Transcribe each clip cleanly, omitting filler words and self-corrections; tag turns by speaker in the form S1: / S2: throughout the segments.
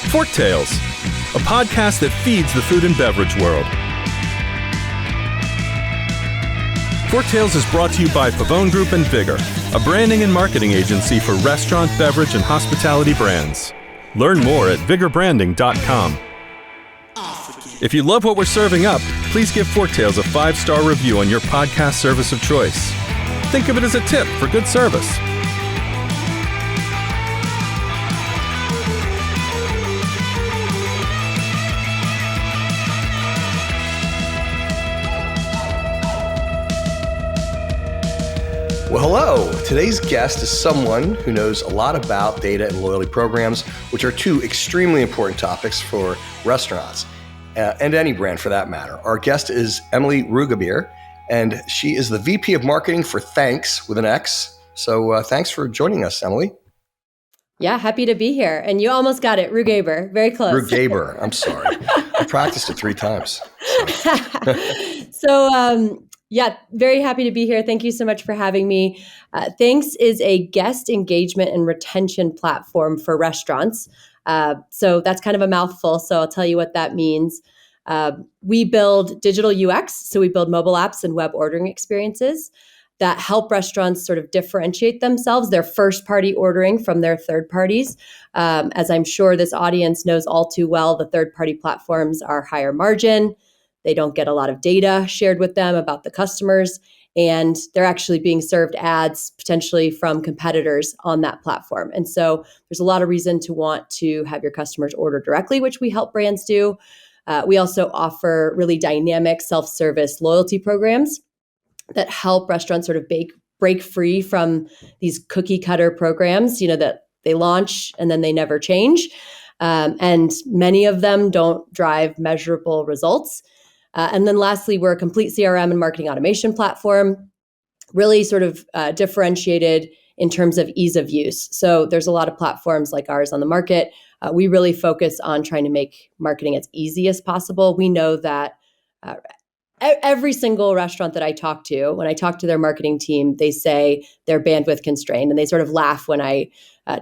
S1: Forktales, a podcast that feeds the food and beverage world. Forktales is brought to you by Pavone Group and Vigor, a branding and marketing agency for restaurant, beverage, and hospitality brands. Learn more at vigorbranding.com. If you love what we're serving up, please give Forktales a 5-star review on your podcast service of choice. Think of it as a tip for good service.
S2: Well, hello. Today's guest is someone who knows a lot about data and loyalty programs, which are two extremely important topics for restaurants and any brand for that matter. Our guest is Emily Rugaber, and she is the VP of Marketing for Thanx with an X. So thanks for joining us, Emily.
S3: Yeah, happy to be here. And you almost got it, Rugaber. Very close.
S2: Rugaber. I'm sorry. I practiced it 3 times.
S3: Yeah, very happy to be here. Thank you so much for having me. Thanx is a guest engagement and retention platform for restaurants. So that's kind of a mouthful. So I'll tell you what that means. We build digital UX. So we build mobile apps and web ordering experiences that help restaurants sort of differentiate themselves, their first party ordering from their third parties. As I'm sure this audience knows all too well, the third party platforms are higher margin. They don't get a lot of data shared with them about the customers, and they're actually being served ads potentially from competitors on that platform. And so there's a lot of reason to want to have your customers order directly, which we help brands do. We also offer really dynamic self-service loyalty programs that help restaurants sort of break free from these cookie cutter programs, that they launch and then they never change. And many of them don't drive measurable results. And then lastly, we're a complete CRM and marketing automation platform, really sort of differentiated in terms of ease of use. So there's a lot of platforms like ours on the market. We really focus on trying to make marketing as easy as possible. We know that every single restaurant that I talk to, when I talk to their marketing team, they say they're bandwidth constrained. And they sort of laugh when I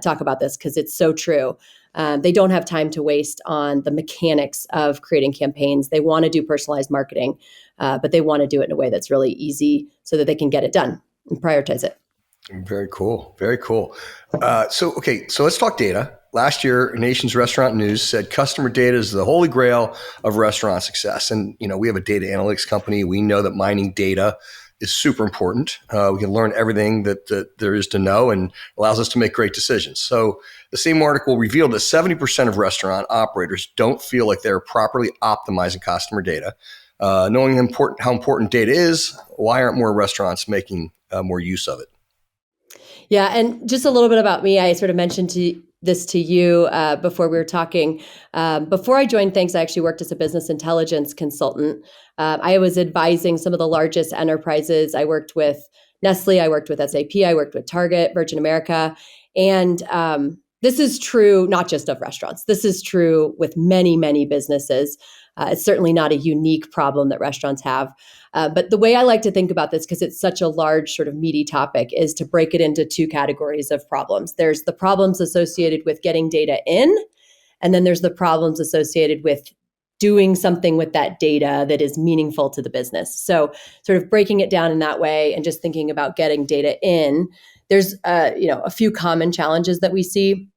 S3: talk about this because it's so true. They don't have time to waste on the mechanics of creating campaigns. They want to do personalized marketing, but they want to do it in a way that's really easy so that they can get it done and prioritize it.
S2: Very cool. Very cool. So let's talk data. Last year, Nation's Restaurant News said customer data is the holy grail of restaurant success. And, we have a data analytics company. We know that mining data is super important. We can learn everything that there is to know and allows us to make great decisions. So the same article revealed that 70% of restaurant operators don't feel like they're properly optimizing customer data. Knowing how important data is, why aren't more restaurants making more use of it?
S3: Yeah, and just a little bit about me. I sort of mentioned this to you before we were talking. Before I joined Thanx, I actually worked as a business intelligence consultant. I was advising some of the largest enterprises. I worked with Nestle, I worked with SAP, I worked with Target, Virgin America. And this is true not just of restaurants. This is true with many, many businesses. It's certainly not a unique problem that restaurants have. But the way I like to think about this, because it's such a large sort of meaty topic, is to break it into 2 categories of problems. There's the problems associated with getting data in, and then there's the problems associated with doing something with that data that is meaningful to the business. So sort of breaking it down in that way and just thinking about getting data in, there's a few common challenges that we see.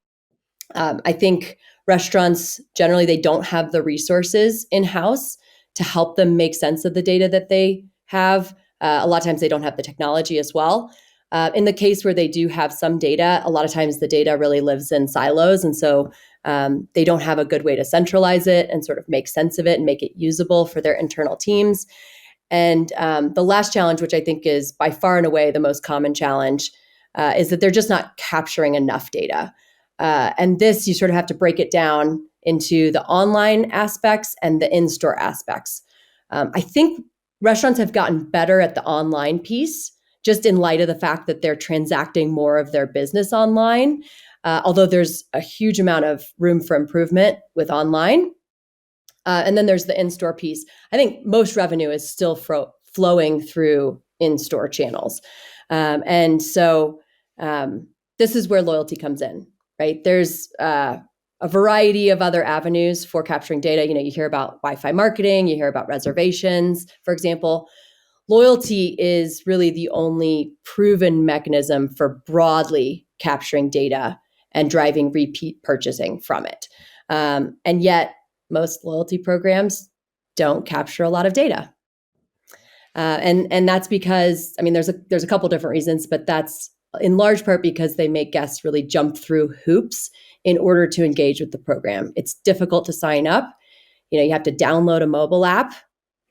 S3: I think restaurants, generally, they don't have the resources in-house to help them make sense of the data that they have. A lot of times they don't have the technology as well. In the case where they do have some data, a lot of times the data really lives in silos. And so they don't have a good way to centralize it and sort of make sense of it and make it usable for their internal teams. And the last challenge, which I think is by far and away the most common challenge, is that they're just not capturing enough data. And this, you sort of have to break it down into the online aspects and the in-store aspects. I think restaurants have gotten better at the online piece, just in light of the fact that they're transacting more of their business online, although there's a huge amount of room for improvement with online. And then there's the in-store piece. I think most revenue is still flowing through in-store channels. And so this is where loyalty comes in, right? There's a variety of other avenues for capturing data. You hear about Wi-Fi marketing, you hear about reservations, for example. Loyalty is really the only proven mechanism for broadly capturing data and driving repeat purchasing from it. And yet, most loyalty programs don't capture a lot of data. And that's because, there's a couple different reasons, but that's in large part because they make guests really jump through hoops in order to engage with the program. It's difficult to sign up. You have to download a mobile app.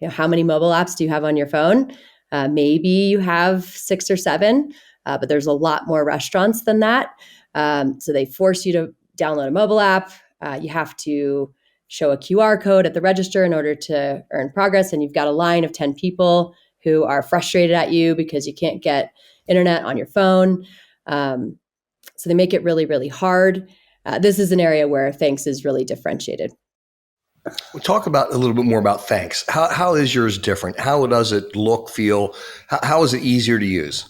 S3: How many mobile apps do you have on your phone? Maybe you have 6 or 7, but there's a lot more restaurants than that. So they force you to download a mobile app. You have to show a QR code at the register in order to earn progress. And you've got a line of 10 people who are frustrated at you because you can't get internet on your phone. So they make it really, really hard. This is an area where Thanx is really differentiated.
S2: We'll talk about a little bit more about Thanx. How is yours different? How does it look, feel? How is it easier to use?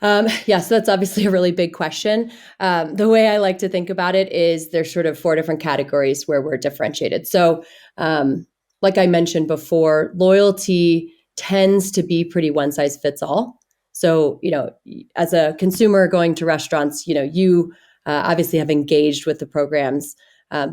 S3: So that's obviously a really big question. The way I like to think about it is there's sort of 4 different categories where we're differentiated. So like I mentioned before, loyalty tends to be pretty one size fits all. So, as a consumer going to restaurants, you obviously have engaged with the programs.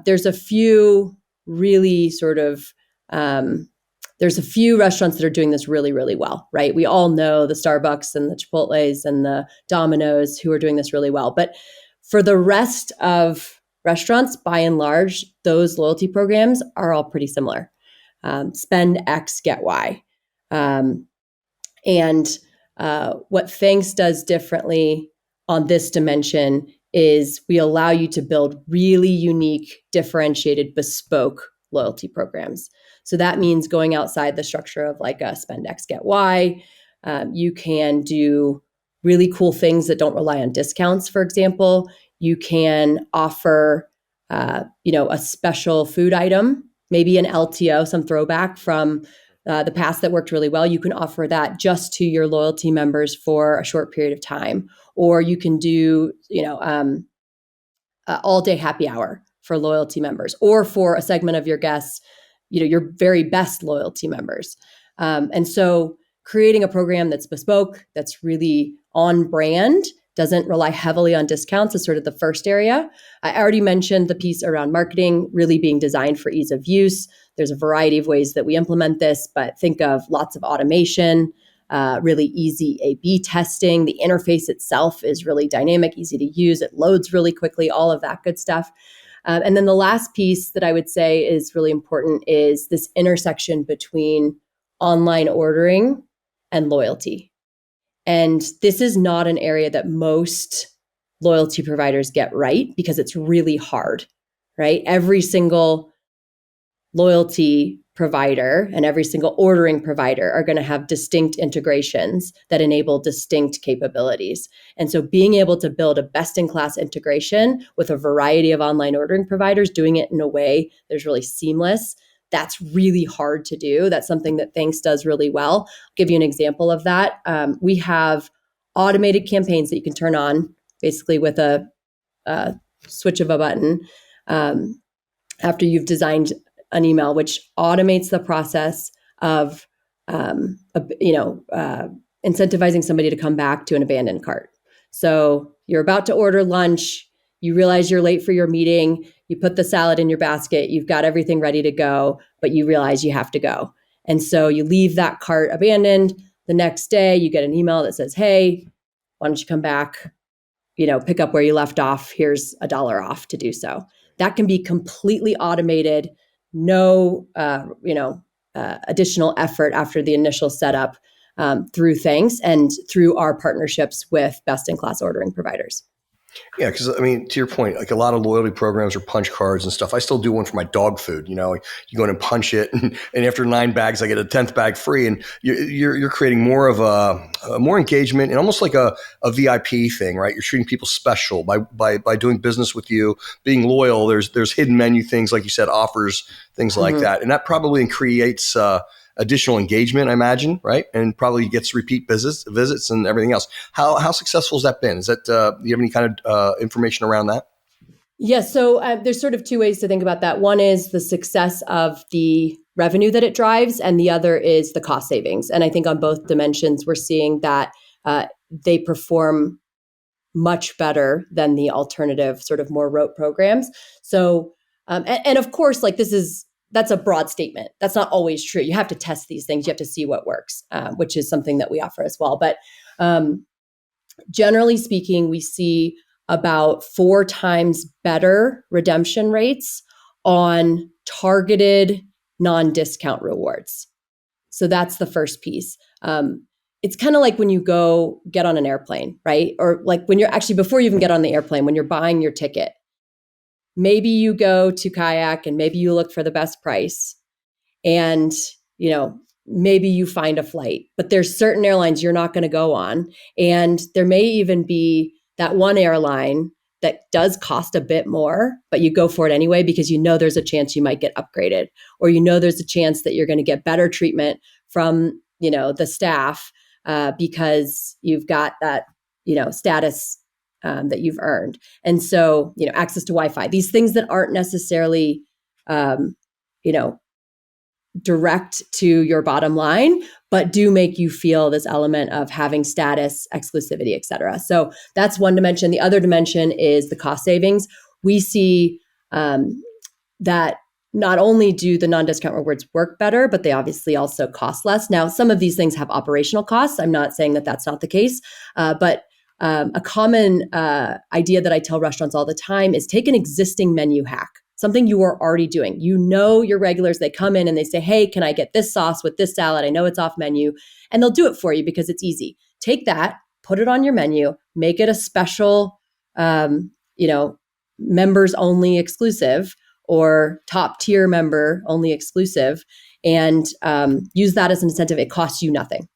S3: There's a few really sort of, there's a few restaurants that are doing this really, really well, right? We all know the Starbucks and the Chipotles and the Domino's who are doing this really well. But for the rest of restaurants, by and large, those loyalty programs are all pretty similar. Spend X, get Y. What Thanx does differently on this dimension is we allow you to build really unique, differentiated, bespoke loyalty programs. So that means going outside the structure of like a spend X, get Y. You can do really cool things that don't rely on discounts, for example. You can offer, a special food item, maybe an LTO, some throwback from the past that worked really well. You can offer that just to your loyalty members for a short period of time. Or you can do, all day happy hour for loyalty members, or for a segment of your guests, your very best loyalty members. And so creating a program that's bespoke, that's really on brand, doesn't rely heavily on discounts is sort of the first area. I already mentioned the piece around marketing really being designed for ease of use. There's a variety of ways that we implement this, but think of lots of automation, really easy A/B testing. The interface itself is really dynamic, easy to use. It loads really quickly, all of that good stuff. And then the last piece that I would say is really important is this intersection between online ordering and loyalty. And this is not an area that most loyalty providers get right because it's really hard, right? Every single loyalty provider and every single ordering provider are going to have distinct integrations that enable distinct capabilities. And so being able to build a best-in-class integration with a variety of online ordering providers, doing it in a way that's really seamless, that's really hard to do. That's something that Thanx does really well. I'll give you an example of that. We have automated campaigns that you can turn on basically with a switch of a button after you've designed an email, which automates the process of incentivizing somebody to come back to an abandoned cart. So you're about to order lunch, you realize you're late for your meeting, you put the salad in your basket, you've got everything ready to go, but you realize you have to go. And so you leave that cart abandoned. The next day you get an email that says, hey, why don't you come back, pick up where you left off, here's $1 off to do so. That can be completely automated, no additional effort after the initial setup through Thanx and through our partnerships with best-in-class ordering providers.
S2: Yeah, because to your point, like a lot of loyalty programs are punch cards and stuff. I still do one for my dog food. You go in and punch it, and after 9 bags, I get a 10th bag free. And you're creating more of a more engagement and almost like a VIP thing, right? You're treating people special by doing business with you, being loyal. There's hidden menu things, like you said, offers, things like that, and that probably creates additional engagement, I imagine, right? And probably gets repeat visits and everything else. How successful has that been? Is that do you have any kind of information around that?
S3: Yeah, so there's sort of two ways to think about that. One is the success of the revenue that it drives, and the other is the cost savings. And I think on both dimensions, we're seeing that they perform much better than the alternative, sort of more rote programs. So, and of course, like that's a broad statement. That's not always true. You have to test these things. You have to see what works, which is something that we offer as well. But generally speaking, we see about 4 times better redemption rates on targeted non-discount rewards. So that's the first piece. It's kind of like when you go get on an airplane, right? Or like when you're actually, before you even get on the airplane, when you're buying your ticket, maybe you go to Kayak and maybe you look for the best price. And, maybe you find a flight, but there's certain airlines you're not going to go on. And there may even be that one airline that does cost a bit more, but you go for it anyway because there's a chance you might get upgraded, or there's a chance that you're going to get better treatment from the staff because you've got that status that you've earned. And so access to Wi-Fi, these things that aren't necessarily direct to your bottom line, but do make you feel this element of having status, exclusivity, et cetera. So that's one dimension. The other dimension is the cost savings. We see that not only do the non-discount rewards work better, but they obviously also cost less. Now, some of these things have operational costs. I'm not saying that that's not the case, but a common idea that I tell restaurants all the time is take an existing menu hack, something you are already doing. Your regulars, they come in and they say, hey, can I get this sauce with this salad? I know it's off menu. And they'll do it for you because it's easy. Take that, put it on your menu, make it a special, members only exclusive or top tier member only exclusive, and use that as an incentive. It costs you nothing.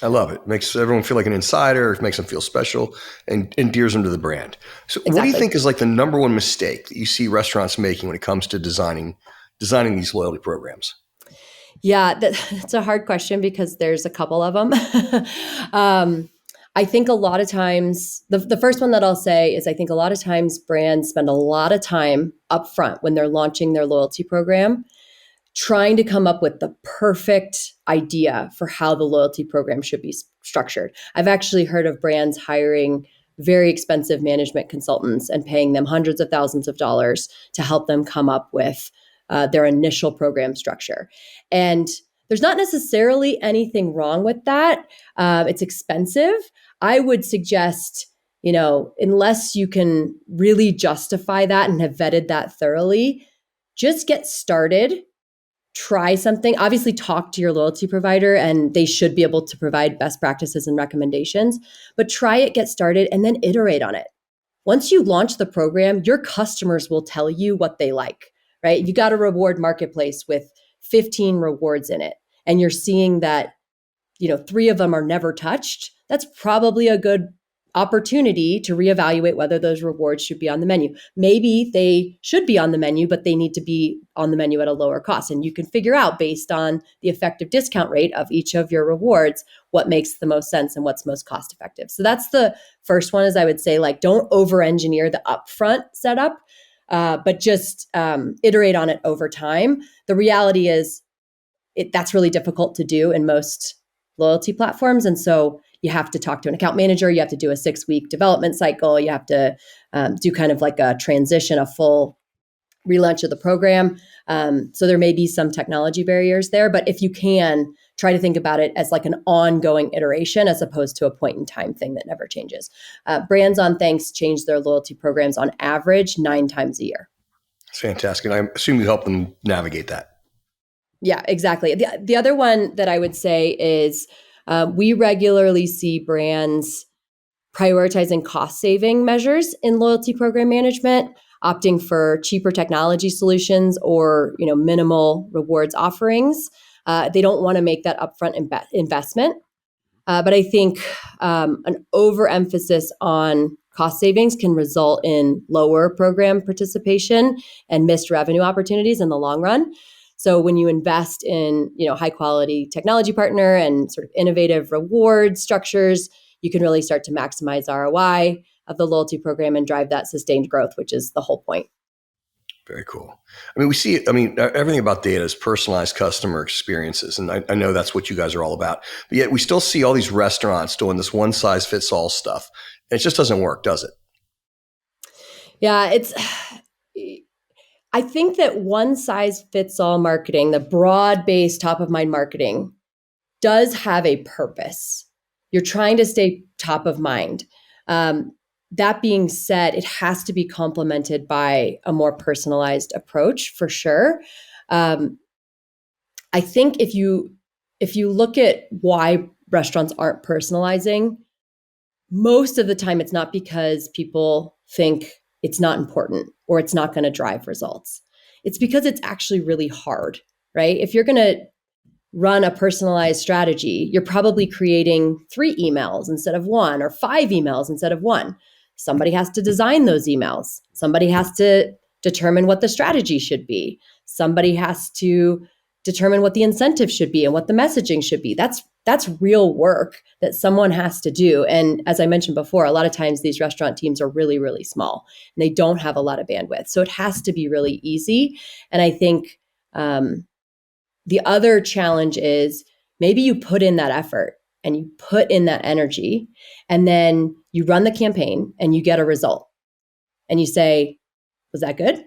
S2: I love it. Makes everyone feel like an insider. It makes them feel special and endears them to the brand. So What do you think is like the number one mistake that you see restaurants making when it comes to designing these loyalty programs?
S3: Yeah, that's a hard question because there's a couple of them. I think a lot of times, the first one that I'll say is I think a lot of times brands spend a lot of time upfront when they're launching their loyalty program trying to come up with the perfect idea for how the loyalty program should be structured. I've actually heard of brands hiring very expensive management consultants and paying them hundreds of thousands of dollars to help them come up with their initial program structure. And there's not necessarily anything wrong with that. It's expensive. I would suggest, unless you can really justify that and have vetted that thoroughly, just get started. Try something. Obviously, talk to your loyalty provider and they should be able to provide best practices and recommendations, but try it, get started, and then iterate on it. Once you launch the program, your customers will tell you what they like, right? You got a reward marketplace with 15 rewards in it, and you're seeing that, 3 of them are never touched. That's probably a good opportunity to reevaluate whether those rewards should be on the menu. Maybe they should be on the menu, but they need to be on the menu at a lower cost. And you can figure out based on the effective discount rate of each of your rewards, what makes the most sense and what's most cost effective. So that's the first one, is I would say, like, don't over engineer the upfront setup, but just iterate on it over time. The reality is that's really difficult to do in most loyalty platforms. And so you have to talk to an account manager. You have to do a 6-week development cycle. You have to do kind of like a transition, a full relaunch of the program. So there may be some technology barriers there, but if you can, try to think about it as like an ongoing iteration as opposed to a point in time thing that never changes. Brands on Thanx change their loyalty programs on average 9 times a year.
S2: It's fantastic. And I assume you help them navigate that.
S3: Yeah, exactly. The other one that I would say is we regularly see brands prioritizing cost-saving measures in loyalty program management, opting for cheaper technology solutions or minimal rewards offerings. They don't want to make that upfront investment. But I think an overemphasis on cost savings can result in lower program participation and missed revenue opportunities in the long run. So when you invest in, high quality technology partner and sort of innovative reward structures, you can really start to maximize ROI. of the loyalty program and drive that sustained growth, which is the whole point.
S2: Very cool. I mean, we see it. I mean, everything about data is personalized customer experiences. And I know that's what you guys are all about. But yet we still see all these restaurants doing this one size fits all stuff. And it just doesn't work, does it?
S3: Yeah, I think that one size fits all marketing, the broad based top of mind marketing, does have a purpose. You're trying to stay top of mind. That being said, it has to be complemented by a more personalized approach for sure. I think if you look at why restaurants aren't personalizing, most of the time it's not because people think it's not important or it's not going to drive results. It's because it's actually really hard, right? If you're going to run a personalized strategy, you're probably creating 3 emails instead of 1 or 5 emails instead of 1. Somebody has to design those emails. Somebody has to determine what the strategy should be. Somebody has to determine what the incentive should be and what the messaging should be. That's real work that someone has to do. And as I mentioned before, a lot of times these restaurant teams are really, really small and they don't have a lot of bandwidth. So it has to be really easy. And I think the other challenge is maybe you put in that effort and you put in that energy and then you run the campaign and you get a result and you say, was that good?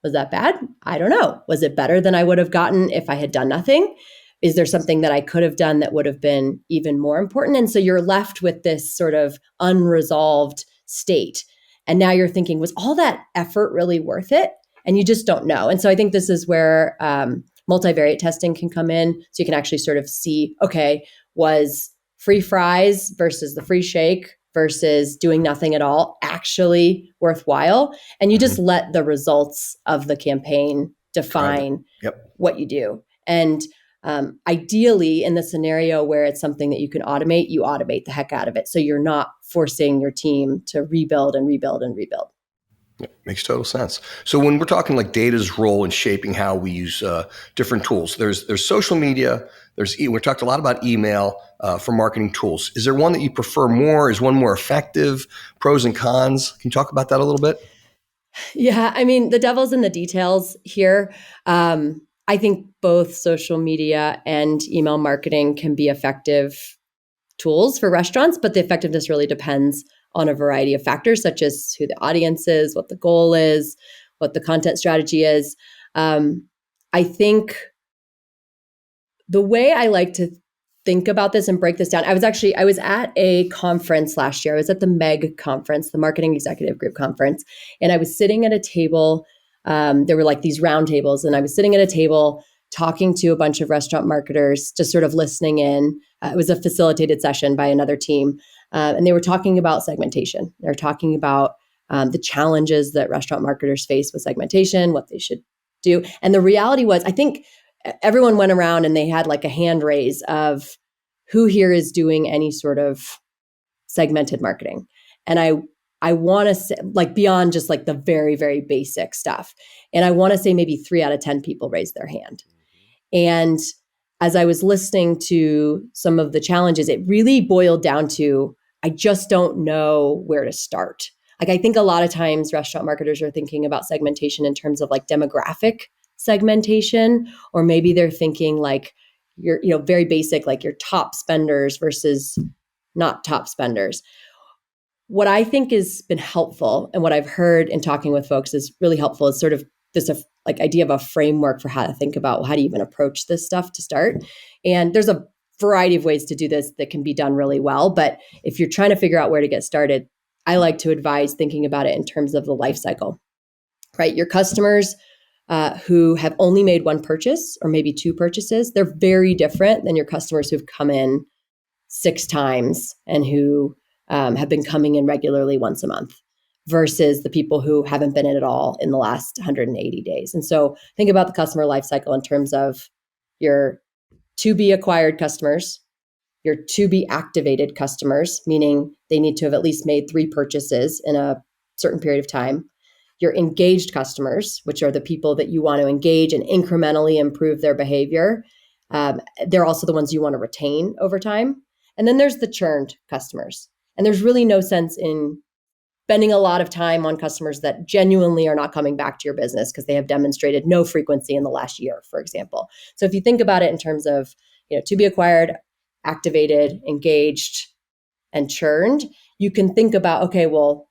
S3: Was that bad? I don't know. Was it better than I would have gotten if I had done nothing? Is there something that I could have done that would have been even more important? And so you're left with this sort of unresolved state. And now you're thinking, was all that effort really worth it? And you just don't know. And so I think this is where multivariate testing can come in. So you can actually sort of see, okay, was free fries versus the free shake versus doing nothing at all actually worthwhile? And you just let the results of the campaign define what you do. And ideally, in the scenario where it's something that you can automate, you automate the heck out of it. So you're not forcing your team to rebuild and rebuild and rebuild.
S2: Yeah, makes total sense. So when we're talking like data's role in shaping how we use different tools, there's social media. We talked a lot about email for marketing tools. Is there one that you prefer more? Is one more effective? Pros and cons? Can you talk about that a little bit?
S3: Yeah, I mean, the devil's in the details here. I think both social media and email marketing can be effective tools for restaurants, but the effectiveness really depends on a variety of factors, such as who the audience is, what the goal is, what the content strategy is. I think the way I like to think about this and break this down, I was at a conference last year. I was at the MEG conference, the Marketing Executive Group conference, and I was sitting at a table. There were like these round tables, and I was sitting at a table talking to a bunch of restaurant marketers, just sort of listening in. It was a facilitated session by another team. And they were talking about segmentation. They're talking about the challenges that restaurant marketers face with segmentation, what they should do. And the reality was, I think everyone went around and they had like a hand raise of who here is doing any sort of segmented marketing. And I want to say, like, beyond just like the very, very basic stuff. And I want to say maybe 3 out of 10 people raised their hand. And as I was listening to some of the challenges, it really boiled down to, I just don't know where to start. Like, I think a lot of times restaurant marketers are thinking about segmentation in terms of like demographic segmentation, or maybe they're thinking like very basic, like your top spenders versus not top spenders. What I think has been helpful and what I've heard in talking with folks is really helpful is sort of this like idea of a framework for how to think about how to even approach this stuff to start. And there's a variety of ways to do this that can be done really well. But if you're trying to figure out where to get started, I like to advise thinking about it in terms of the life cycle, right? Your customers who have only made 1 purchase or maybe 2 purchases, they're very different than your customers who've come in 6 times and who have been coming in regularly once a month versus the people who haven't been in at all in the last 180 days. And so think about the customer life cycle in terms of your to be acquired customers, your to be activated customers, meaning they need to have at least made 3 purchases in a certain period of time, your engaged customers, which are the people that you want to engage and incrementally improve their behavior. They're also the ones you want to retain over time. And then there's the churned customers. And there's really no sense in spending a lot of time on customers that genuinely are not coming back to your business because they have demonstrated no frequency in the last year, for example. So if you think about it in terms of, to be acquired, activated, engaged, and churned, you can think about, okay, well,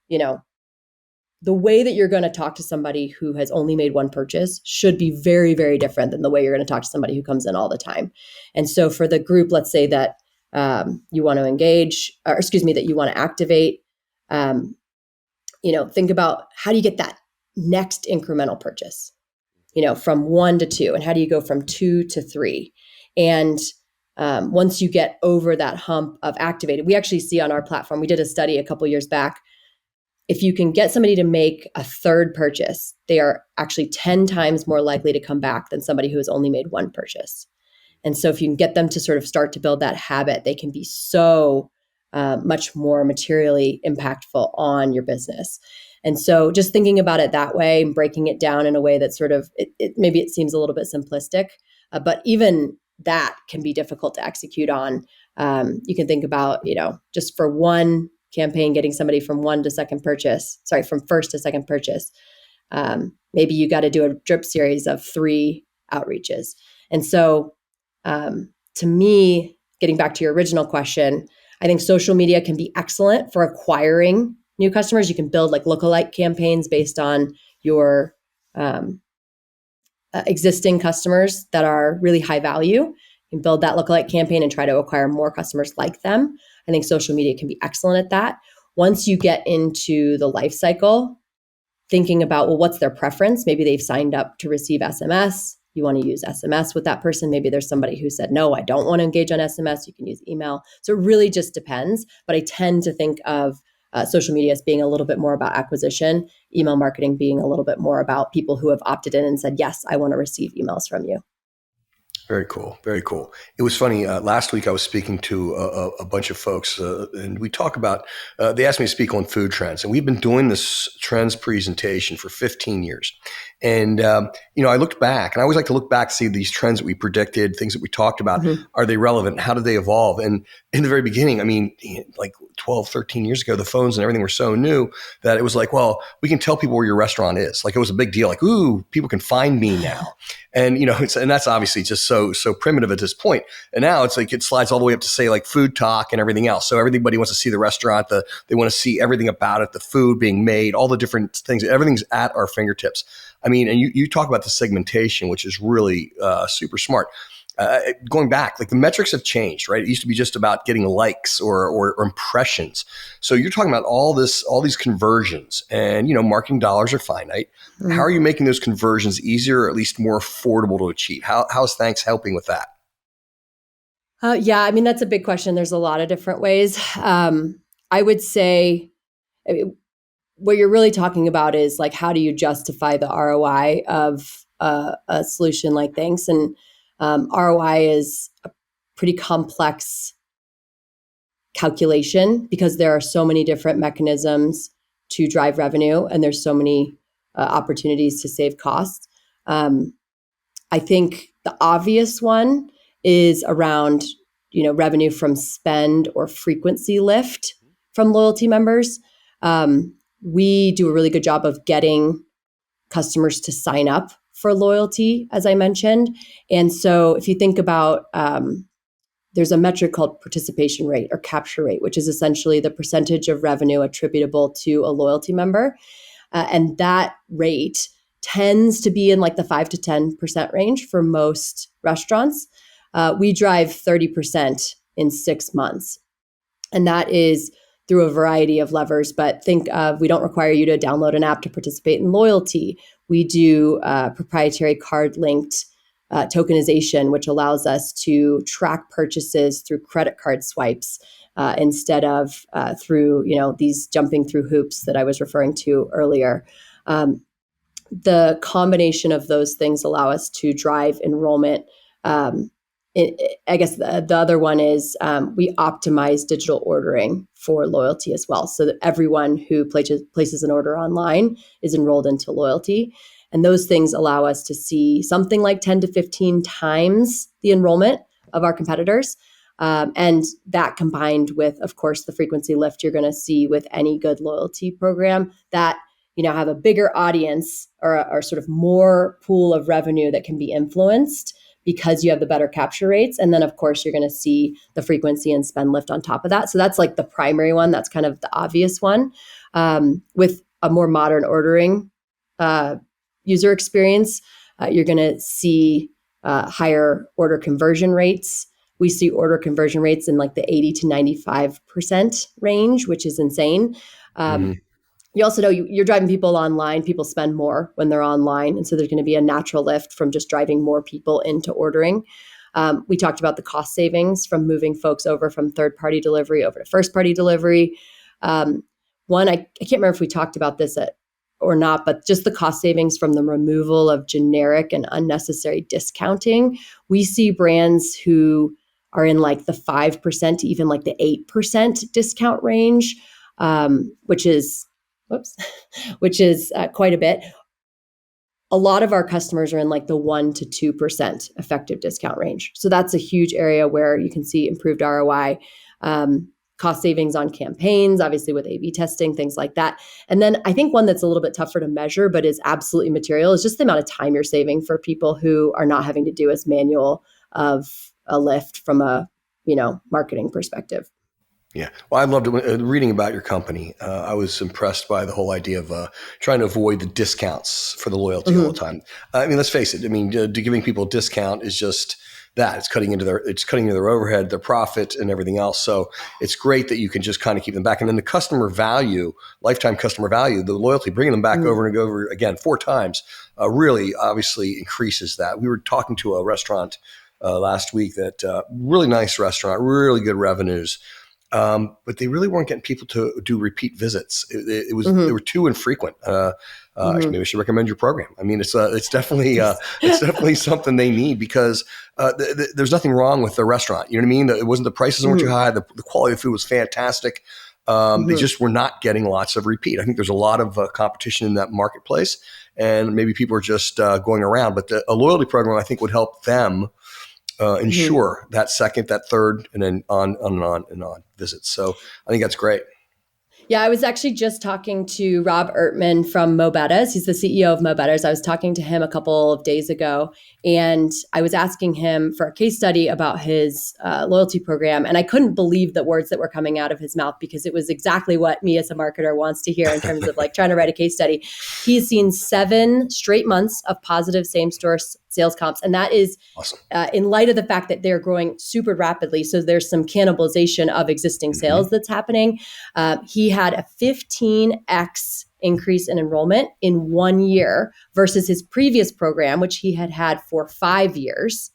S3: the way that you're going to talk to somebody who has only made one purchase should be very, very different than the way you're going to talk to somebody who comes in all the time. And so for the group, let's say that you want to engage, that you want to activate, think about how do you get that next incremental purchase, from 1 to 2, and how do you go from 2 to 3? And once you get over that hump of activated, we actually see on our platform, we did a study a couple years back. If you can get somebody to make a third purchase, they are actually 10 times more likely to come back than somebody who has only made one purchase. And so if you can get them to sort of start to build that habit, they can be so much more materially impactful on your business. And so just thinking about it that way and breaking it down in a way that sort of, maybe it seems a little bit simplistic, but even that can be difficult to execute on. You can think about, just for one campaign, getting somebody from from first to second purchase. Maybe you got to do a drip series of 3 outreaches. And so to me, getting back to your original question, I think social media can be excellent for acquiring new customers. You can build like lookalike campaigns based on your existing customers that are really high value. You can build that lookalike campaign and try to acquire more customers like them. I think social media can be excellent at that. Once you get into the life cycle, thinking about, well, what's their preference? Maybe they've signed up to receive SMS. You want to use SMS with that person. Maybe there's somebody who said, no, I don't want to engage on SMS. You can use email. So it really just depends. But I tend to think of social media as being a little bit more about acquisition, email marketing being a little bit more about people who have opted in and said, yes, I want to receive emails from you.
S2: Very cool. Very cool. It was funny. Last week, I was speaking to a bunch of folks, and we talk about, they asked me to speak on food trends. And we've been doing this trends presentation for 15 years. And, I looked back, and I always like to look back to see these trends that we predicted, things that we talked about. Mm-hmm. Are they relevant? How did they evolve? And in the very beginning, like 12, 13 years ago, the phones and everything were so new that it was like, well, we can tell people where your restaurant is. Like it was a big deal. Like, ooh, people can find me now. And, and that's obviously just so primitive at this point. And now it's like it slides all the way up to say like food talk and everything else. So everybody wants to see the restaurant. They want to see everything about it, the food being made, all the different things. Everything's at our fingertips. And you talk about the segmentation, which is really super smart. Going back, like the metrics have changed, right? It used to be just about getting likes or impressions. So you're talking about all these conversions, and marketing dollars are finite. Mm-hmm. How are you making those conversions easier, or at least more affordable to achieve? How's Thanx helping with that?
S3: That's a big question. There's a lot of different ways. I would say what you're really talking about is like, how do you justify the ROI of a solution like Thanx? And ROI is a pretty complex calculation because there are so many different mechanisms to drive revenue, and there's so many opportunities to save costs. I think the obvious one is around, revenue from spend or frequency lift from loyalty members. We do a really good job of getting customers to sign up for loyalty, as I mentioned. And so if you think about, there's a metric called participation rate or capture rate, which is essentially the percentage of revenue attributable to a loyalty member. And that rate tends to be in like the 5 to 10% range for most restaurants. We drive 30% in 6 months. And that is through a variety of levers, but think of, we don't require you to download an app to participate in loyalty. We do proprietary card-linked tokenization, which allows us to track purchases through credit card swipes instead of through, these jumping through hoops that I was referring to earlier. The combination of those things allow us to drive enrollment. I guess the other one is we optimize digital ordering for loyalty as well, so that everyone who places an order online is enrolled into loyalty. And those things allow us to see something like 10 to 15 times the enrollment of our competitors. And that combined with, of course, the frequency lift you're going to see with any good loyalty program that, have a bigger audience or sort of more pool of revenue that can be influenced because you have the better capture rates. And then, of course, you're going to see the frequency and spend lift on top of that. So that's like the primary one. That's kind of the obvious one. With a more modern ordering user experience, you're going to see higher order conversion rates. We see order conversion rates in like the 80 to 95% range, which is insane. You also know you're driving people online. People spend more when they're online. And so there's going to be a natural lift from just driving more people into ordering. We talked about the cost savings from moving folks over from third-party delivery over to first-party delivery. One, I can't remember if we talked about this or not, but just the cost savings from the removal of generic and unnecessary discounting. We see brands who are in like the 5% to even like the 8% discount range, which is quite a bit. A lot of our customers are in like the 1% to 2% effective discount range. So that's a huge area where you can see improved ROI, cost savings on campaigns, obviously with A/B testing, things like that. And then I think one that's a little bit tougher to measure, but is absolutely material, is just the amount of time you're saving for people who are not having to do as manual of a lift from a, marketing perspective.
S2: Yeah. Well, I loved reading about your company. I was impressed by the whole idea of trying to avoid the discounts for the loyalty all the time. I mean, let's face it. I mean, giving people a discount is just that. It's cutting into their overhead, their profit, and everything else. So it's great that you can just kind of keep them back. And then the customer value, lifetime customer value, the loyalty, bringing them back over and over again 4 times, really obviously increases that. We were talking to a restaurant last week that really nice restaurant, really good revenues. But they really weren't getting people to do repeat visits. It was they were too infrequent. Actually, maybe I should recommend your program. I mean, it's definitely something they need because there's nothing wrong with the restaurant. You know what I mean? It wasn't the prices weren't too high. The quality of food was fantastic. They just were not getting lots of repeat. I think there's a lot of competition in that marketplace, and maybe people are just going around. But a loyalty program, I think, would help them ensure that second, that third, and then on and on and on visits. So I think that's great.
S3: Yeah, I was actually just talking to Rob Ertman from Mobetta's. He's the CEO of Mobetta's. I was talking to him a couple of days ago, and I was asking him for a case study about his loyalty program. And I couldn't believe the words that were coming out of his mouth because it was exactly what me as a marketer wants to hear in terms of like trying to write a case study. He's seen 7 straight months of positive same-store sales comps. And that is
S2: awesome.
S3: In light of the fact that they're growing super rapidly. So there's some cannibalization of existing sales that's happening. He had a 15x increase in enrollment in 1 year versus his previous program, which he had for 5 years.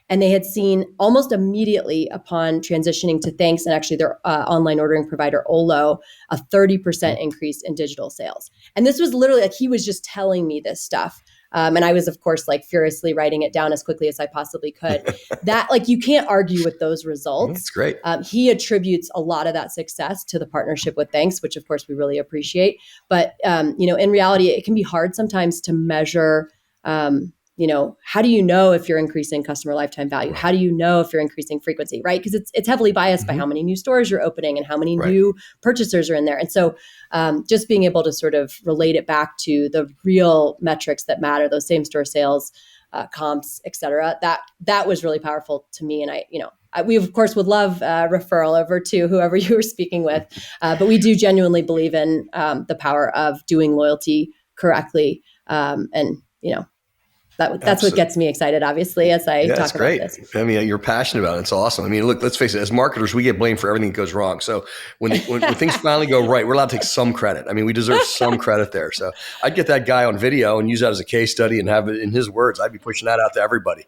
S3: And they had seen almost immediately upon transitioning to Thanx and actually their online ordering provider, Olo, a 30% increase in digital sales. And this was literally like he was just telling me this stuff. And I was, of course, like furiously writing it down as quickly as I possibly could. That like you can't argue with those results.
S2: That's great.
S3: He attributes a lot of that success to the partnership with Thanx, which of course we really appreciate. But in reality, it can be hard sometimes to measure. How do you know if you're increasing customer lifetime value? How do you know if you're increasing frequency, right? Because it's heavily biased by how many new stores you're opening and how many new purchasers are in there. And so just being able to sort of relate it back to the real metrics that matter, those same store sales, comps, et cetera, that was really powerful to me. And we of course would love referral over to whoever you were speaking with, but we do genuinely believe in the power of doing loyalty correctly. That's what gets me excited, obviously, as I talk about this.
S2: I mean, you're passionate about it. It's awesome. I mean, look, let's face it. As marketers, we get blamed for everything that goes wrong. So when things finally go right, we're allowed to take some credit. I mean, we deserve some credit there. So I'd get that guy on video and use that as a case study and have it in his words. I'd be pushing that out to everybody.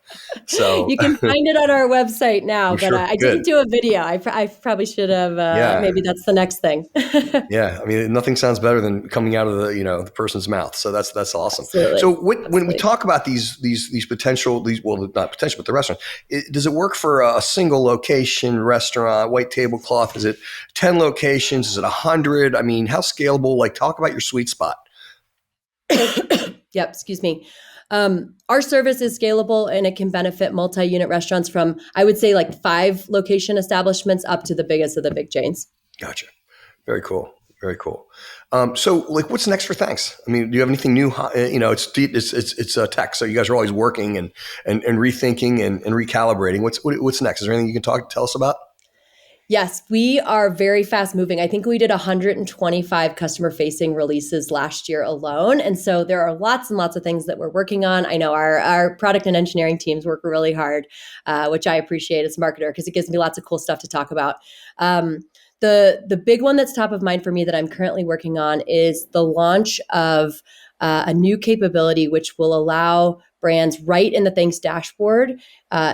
S2: So
S3: you can find it on our website now, but I didn't do a video. I probably should have. Maybe that's the next thing.
S2: Yeah, I mean, nothing sounds better than coming out of the person's mouth. So that's awesome.
S3: Absolutely.
S2: So when we talk about these potential, not potential, but the restaurant, does it work for a single location restaurant, white tablecloth? Is it 10 locations? Is it 100? I mean, how scalable? Like, talk about your sweet spot.
S3: Yep. Excuse me. Our service is scalable and it can benefit multi-unit restaurants from, I would say, like 5 location establishments up to the biggest of the big chains.
S2: Gotcha. Very cool. Very cool. So, like, what's next for Thanx? I mean, do you have anything new? It's tech, so you guys are always working and rethinking and recalibrating. What's next? Is there anything you can tell us about?
S3: Yes, we are very fast moving. I think we did 125 customer facing releases last year alone. And so there are lots and lots of things that we're working on. I know our product and engineering teams work really hard, which I appreciate as a marketer because it gives me lots of cool stuff to talk about. The big one that's top of mind for me that I'm currently working on is the launch of a new capability which will allow brands right in the Thanx dashboard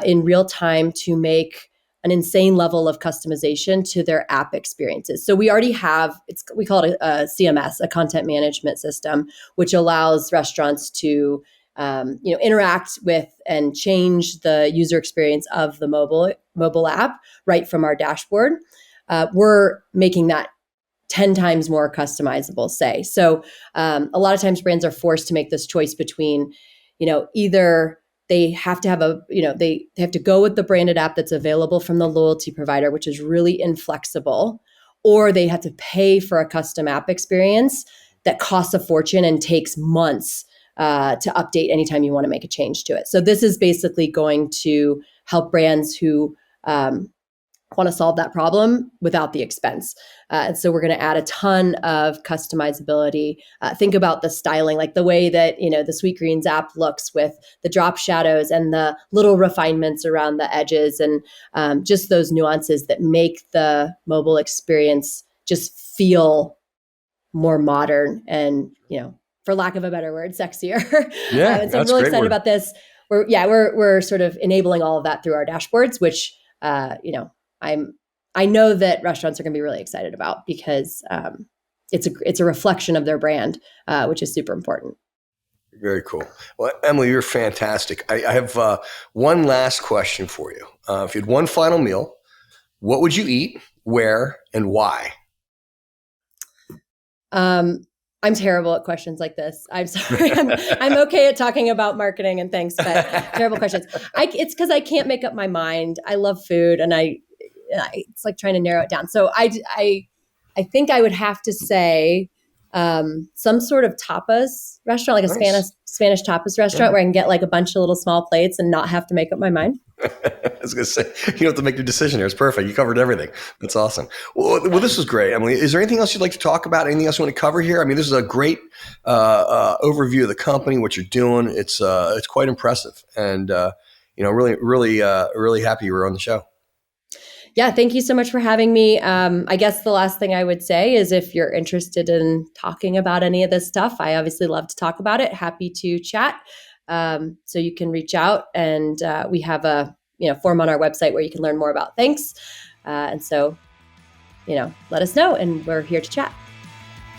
S3: in real time to make an insane level of customization to their app experiences. So we already have, we call it a CMS, a content management system, which allows restaurants to interact with and change the user experience of the mobile app right from our dashboard. We're making that 10 times more customizable, say. So a lot of times brands are forced to make this choice between, either they have to have they have to go with the branded app that's available from the loyalty provider, which is really inflexible, or they have to pay for a custom app experience that costs a fortune and takes months to update anytime you want to make a change to it. So this is basically going to help brands who want to solve that problem without the expense. And so we're going to add a ton of customizability. Think about the styling, like the way that, the Sweetgreens app looks with the drop shadows and the little refinements around the edges and just those nuances that make the mobile experience just feel more modern and, for lack of a better word, sexier.
S2: Yeah,
S3: and so I'm really excited about this. We're sort of enabling all of that through our dashboards, which, I know that restaurants are going to be really excited about because it's a reflection of their brand, which is super important.
S2: Very cool. Well, Emily, you're fantastic. I have one last question for you. If you had one final meal, what would you eat, where, and why?
S3: I'm terrible at questions like this. I'm sorry. I'm okay at talking about marketing and things, but terrible questions. It's because I can't make up my mind. I love food, and it's like trying to narrow it down. So I think I would have to say some sort of tapas restaurant, like a
S2: Nice.
S3: Spanish tapas restaurant where I can get like a bunch of little small plates and not have to make up my mind.
S2: I was going to say, you don't have to make your decision here. It's perfect. You covered everything. That's awesome. Well, this was great, Emily. Is there anything else you'd like to talk about? Anything else you want to cover here? I mean, this is a great overview of the company, what you're doing. It's quite impressive. And, really happy you were on the show.
S3: Yeah, thank you so much for having me. I guess the last thing I would say is if you're interested in talking about any of this stuff, I obviously love to talk about it. Happy to chat. So you can reach out, and we have a form on our website where you can learn more about Thanx. And so, let us know, and we're here to chat.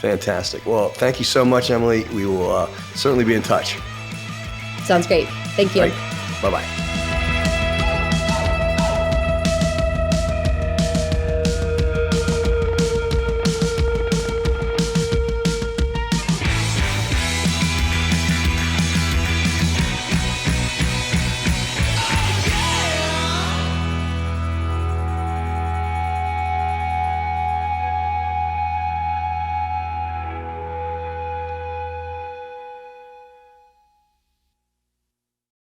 S2: Fantastic. Well, thank you so much, Emily. We will certainly be in touch.
S3: Sounds great. Thank you.
S2: Right. Bye-bye.